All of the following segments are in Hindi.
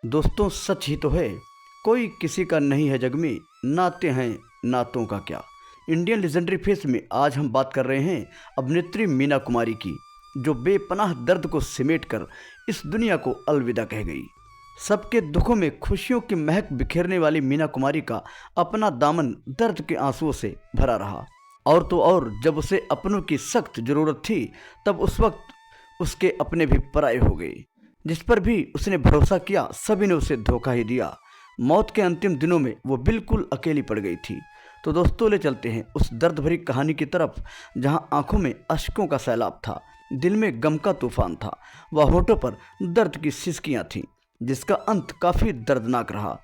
दोस्तों सच ही तो है, कोई किसी का नहीं है जग में, नाते हैं नातों का क्या। इंडियन लेजेंडरी फेस में आज हम बात कर रहे हैं अभिनेत्री मीना कुमारी की, जो बेपनाह दर्द को सिमेटकर इस दुनिया को अलविदा कह गई। सबके दुखों में खुशियों की महक बिखेरने वाली मीना कुमारी का अपना दामन दर्द के आंसुओं से भरा रहा। और तो और जब उसे अपनों की सख्त जरूरत थी, तब उस वक्त उसके अपने भी पराये हो गए। जिस पर भी उसने भरोसा किया, सभी ने उसे धोखा ही दिया। मौत के अंतिम दिनों में वो बिल्कुल अकेली पड़ गई थी। तो दोस्तों ले चलते हैं उस दर्द भरी कहानी की तरफ, जहां आंखों में अश्कों का सैलाब था, दिल में गम का तूफान था, वह होठों पर दर्द की सिसकियां थीं, जिसका अंत काफ़ी दर्दनाक रहा।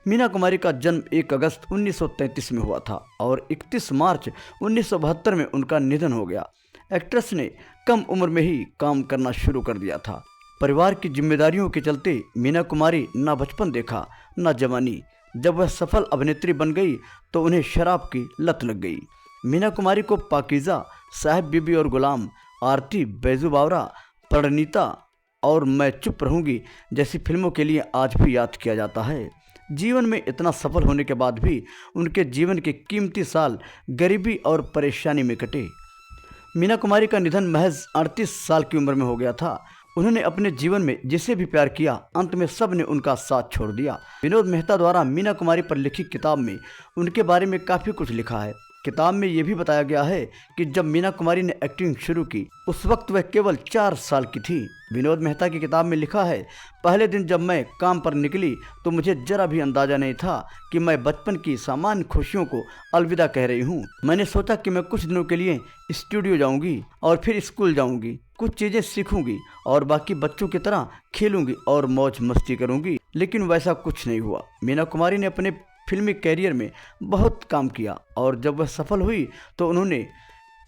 मीना कुमारी का जन्म 1 अगस्त 1933 में हुआ था और 31 मार्च 1972 में उनका निधन हो गया। एक्ट्रेस ने कम उम्र में ही काम करना शुरू कर दिया था। परिवार की जिम्मेदारियों के चलते मीना कुमारी ना बचपन देखा ना जवानी। जब वह सफल अभिनेत्री बन गई तो उन्हें शराब की लत लग गई। मीना कुमारी को पाकीज़ा, साहिब बीबी और गुलाम, आरती, बैजू बावरा, परिणीता और मैं चुप रहूंगी जैसी फिल्मों के लिए आज भी याद किया जाता है। जीवन में इतना सफल होने के बाद भी उनके जीवन के कीमती साल गरीबी और परेशानी में कटे। मीना कुमारी का निधन महज 38 साल की उम्र में हो गया था। उन्होंने अपने जीवन में जिसे भी प्यार किया, अंत में सब ने उनका साथ छोड़ दिया। विनोद मेहता द्वारा मीना कुमारी पर लिखी किताब में उनके बारे में काफ़ी कुछ लिखा है। किताब में ये भी बताया गया है कि जब मीना कुमारी ने एक्टिंग शुरू की, उस वक्त वह केवल 4 साल की थी। विनोद मेहता की किताब में लिखा है, पहले दिन जब मैं काम पर निकली तो मुझे जरा भी अंदाजा नहीं था कि मैं बचपन की सामान्य खुशियों को अलविदा कह रही हूँ। मैंने सोचा कि मैं कुछ दिनों के लिए स्टूडियो जाऊँगी और फिर स्कूल जाऊँगी, कुछ चीज़ें सीखूंगी और बाकी बच्चों की तरह खेलूंगी और मौज मस्ती करूंगी, लेकिन वैसा कुछ नहीं हुआ। मीना कुमारी ने अपने फिल्मी कैरियर में बहुत काम किया और जब वह सफल हुई तो उन्होंने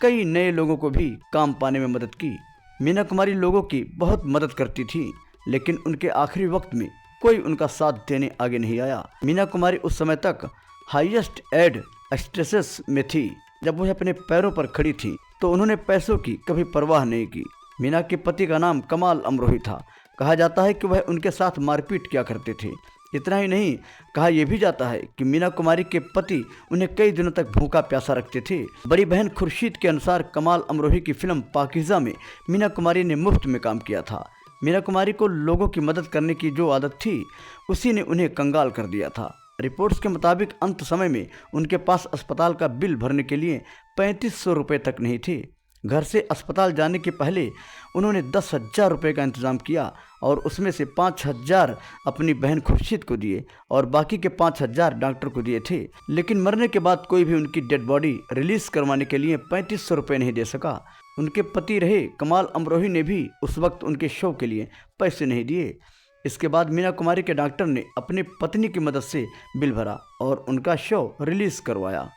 कई नए लोगों को भी काम पाने में मदद की। मीना कुमारी लोगों की बहुत मदद करती थी, लेकिन उनके आखिरी वक्त में कोई उनका साथ देने आगे नहीं आया। मीना कुमारी उस समय तक हाईएस्ट एड एक्ट्रेसेस में थी। जब वह अपने पैरों पर खड़ी थी तो उन्होंने पैसों की कभी परवाह नहीं की। मीना के पति का नाम कमाल अमरोही था। कहा जाता है कि वह उनके साथ मारपीट किया करते थे। इतना ही नहीं, कहा यह भी जाता है कि मीना कुमारी के पति उन्हें कई दिनों तक भूखा प्यासा रखते थे। बड़ी बहन खुर्शीद के अनुसार कमाल अमरोही की फिल्म पाकीज़ा में मीना कुमारी ने मुफ्त में काम किया था। मीना कुमारी को लोगों की मदद करने की जो आदत थी, उसी ने उन्हें कंगाल कर दिया था। रिपोर्ट्स के मुताबिक अंत समय में उनके पास अस्पताल का बिल भरने के लिए 3500 रुपये तक नहीं थे। घर से अस्पताल जाने के पहले उन्होंने 10,000 रुपये का इंतज़ाम किया और उसमें से 5,000 अपनी बहन खुर्शीद को दिए और बाकी के 5,000 डॉक्टर को दिए थे। लेकिन मरने के बाद कोई भी उनकी डेड बॉडी रिलीज़ करवाने के लिए 3500 रुपये नहीं दे सका। उनके पति रहे कमाल अमरोही ने भी उस वक्त उनके शो के लिए पैसे नहीं दिए। इसके बाद मीना कुमारी के डॉक्टर ने अपनी पत्नी की मदद से बिल भरा और उनका शो रिलीज़ करवाया।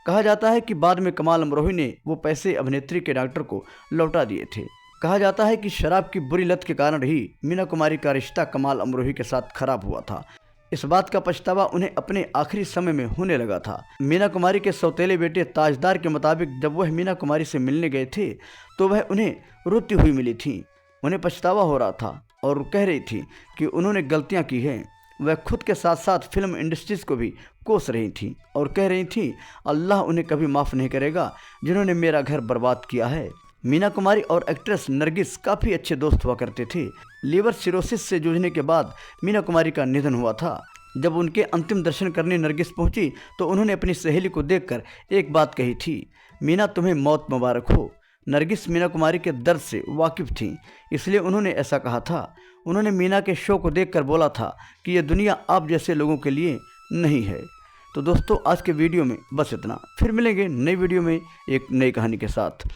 कहा जाता है कि बाद में कमाल अमरोही ने वो पैसे अभिनेत्री के डॉक्टर को लौटा दिए थे। कहा जाता है कि शराब की बुरी लत के कारण ही मीना कुमारी का रिश्ता कमाल अमरोही के साथ खराब हुआ था। इस बात का पछतावा उन्हें अपने आखिरी समय में होने लगा था। मीना कुमारी के सौतेले बेटे ताजदार के मुताबिक जब वह मीना कुमारी से मिलने गए थे तो वह उन्हें रोती हुई मिली थी। उन्हें पछतावा हो रहा था और कह रही थी कि उन्होंने गलतियां की हैं। वह खुद के साथ साथ फिल्म इंडस्ट्रीज को भी कोस रही थी और कह रही थी, अल्लाह उन्हें कभी माफ़ नहीं करेगा जिन्होंने मेरा घर बर्बाद किया है। मीना कुमारी और एक्ट्रेस नरगिस काफ़ी अच्छे दोस्त हुआ करते थे। लीवर सिरोसिस से जूझने के बाद मीना कुमारी का निधन हुआ था। जब उनके अंतिम दर्शन करने नरगिस पहुंची तो उन्होंने अपनी सहेली को देखकर एक बात कही थी, मीना तुम्हें मौत मुबारक हो। नरगिस मीना कुमारी के दर्द से वाकिफ़ थीं, इसलिए उन्होंने ऐसा कहा था। उन्होंने मीना के शो को देखकर बोला था कि यह दुनिया आप जैसे लोगों के लिए नहीं है। तो दोस्तों आज के वीडियो में बस इतना। फिर मिलेंगे नई वीडियो में एक नई कहानी के साथ।